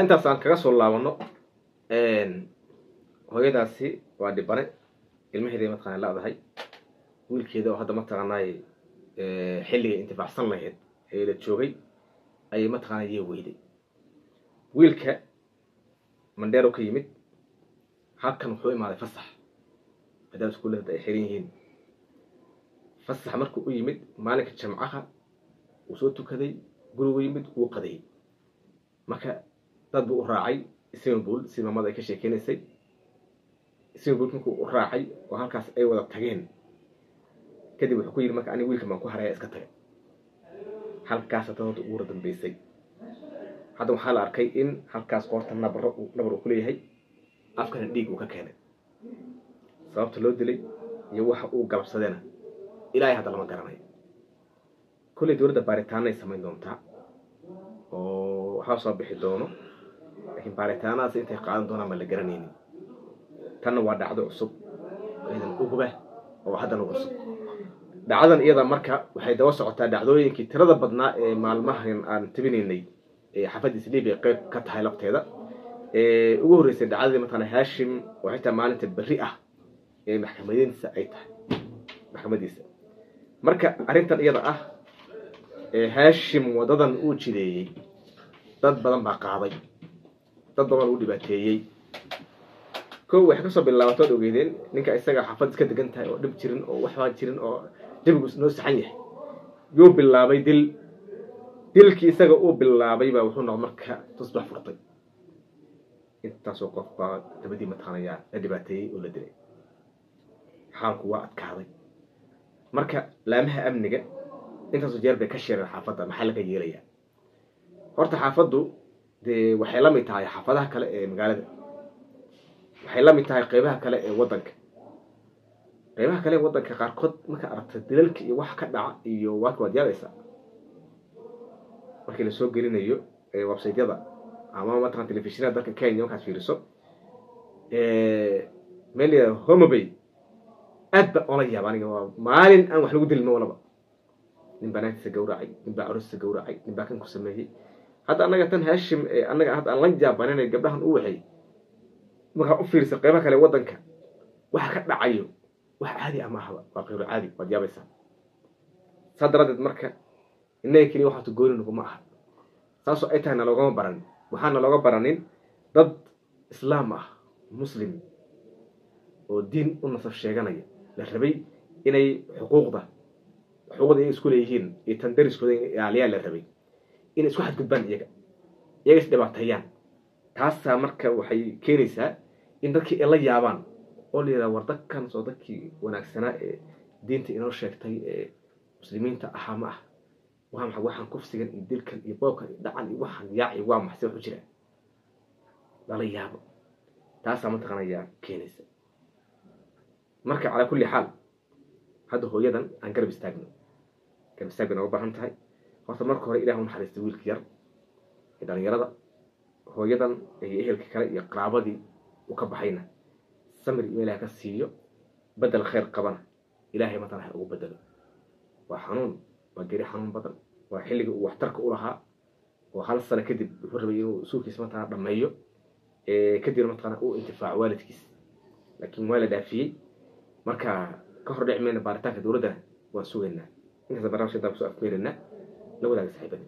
intaas aan kaga soo laabano hooyadaasi waa dhibane ilmaheedii mataqaan laadahay wiilkeeda oo hadda mataqaanay xilliga intifaacsan lahayd ee la joogay ay mataqaan ay weyday wiilka mandheero ka yimid halkan wuxuu imaaday fasax hadda iskuulada ay xiran yihiin fasax markuu u yimid maalinka jamcaha uu soo tukaday guriga yimid uu qaday marka dad buu raacay Istanbul si mamada ay ka sheekeynayay Istanbul markuu u raacay oo halkaas ay wada tageen kadib wuxuu ku yiri marka ani wiilka ma ku haraya iska tagay halkaas dadku ugu dambeysay hadda waxa la arkay in halkaas qoorta nabar ku leeyahay afkana dhiig uu ka keenay sababta loo dilay iyo waxa uu galabsadena ilaahay hadda lama garanayo kulli dowladda baaritaan ay sameyn doontaa oo waxa soo bixi doono laakiin baaritaanaas intay qaadan doonaan ma la garanaynin tan waa dhacdo cusub idan uguba oo hadda lagu cusub dhacdan iyada marka waxay daba socotaa dhacdooyinkii tirada badnaa ee maalmahan aan tibinaynay ee xafadiis Liibiya qayb ka tahay lafteeda ugu horeysay dhacdadii matana Hashim oo xitaa maalinta bari ah ee maxkamadiisa ay tahay maxkamadiisa marka arintan iyada ah Hashim wadadan uu jideeyay dad badan baa qaaday dad badan uu dhibaateeyay koow wax ka soo bilaabato ogeydeen ninka isaga xafad iska degan tahay oo dhib jirin oo wax waa jirin oo dibigu noo saxan yahay yoo bilaabay dilkii isaga uu bilaabay baa wuxuu noqon marka tusbax furtay intaas oo qof baa dabadii mataqaanaya la dhibaateeyay oo la dilay xaalku waa adkaaday marka laamaha amniga intaas oo jeer bay ka sheeray xaafadda maxaa laga yeelayaa horta xaafaddu waxay la mid tahay xaafadaha kale ee magaalada waxay la mid tahay qaybaha kale ee wadanka qaarkood marka aragtay dilalka iyo wax ka dhaca iyo waad yaabaysaa markii la soo gelinayo website-yada ama mataqaan telefishinada dalka Kenya markaad fiiriso meeliya Homabay aad ba ola yaabaniga waa maalin aan wax lagu dilin walaba nin banaantiisa gowracay nin baa urus gowracay nin baa kan ku sameeyay hadda anaga tan Hashim anaga hadda aan la jaabanay gabdhahan uu waxay marka u fiirsan qaybaha kale wadanka waxa ka dhacayo wax caadi ama ahba waa qeyb caadi wad yaabaysa sadradad marka inay kaliya waxa gooni ugu ma aha taasoo ay tahay looga baran waxaana looga baranin dad islaam ah muslim oo diin u nasab sheeganaya la rabay inay xuquuqda ay isku leeyihiin ee tandariskooda ilaaliyaa la rabay in isku xadgudbaan iyaga is dhibaatayaan taas marka waxay keenaysaa in dadkii ay la yaabaan oo leeyahay war dadkan soo dadkii wanaagsanaa ee diinta inoo sheegtay ee muslimiinta ahaa ma ah waxaan kufsigan iyo dilkan iyo boobkan iyo dhacan iyo waxan yaaci waa maxay wax u jira la yaabo taas ma taqaanaya keenaysa marka ala kulli xaal hadda hooyadan aan garab istaagno oo baahan tahay horta marka hore Ilaahay u naxariisto wiilka yar ee dhalinyarada hooyadan iyo ehelka kale iyo qaraabadii uu ka baxayna samir iyo Ilaahay ka siiyo badal khayr qabana Ilaahay ma tanahay ugu badalo waa xanuun waa gari xanuun badan waa xilliga uu waxtarka u lahaa oo hal sano kadib wuxuu rabay inuu suuqiisa ma tanahay dhameeyo kadib ma tanahay uu intifaac waalidkiis laakiin waa la dhaafiyay marka ka hor dhicmeena baaritaanka dawladda waa suugaynaa inta barnaamijka ku soo afmeerina la wadaag saxiibada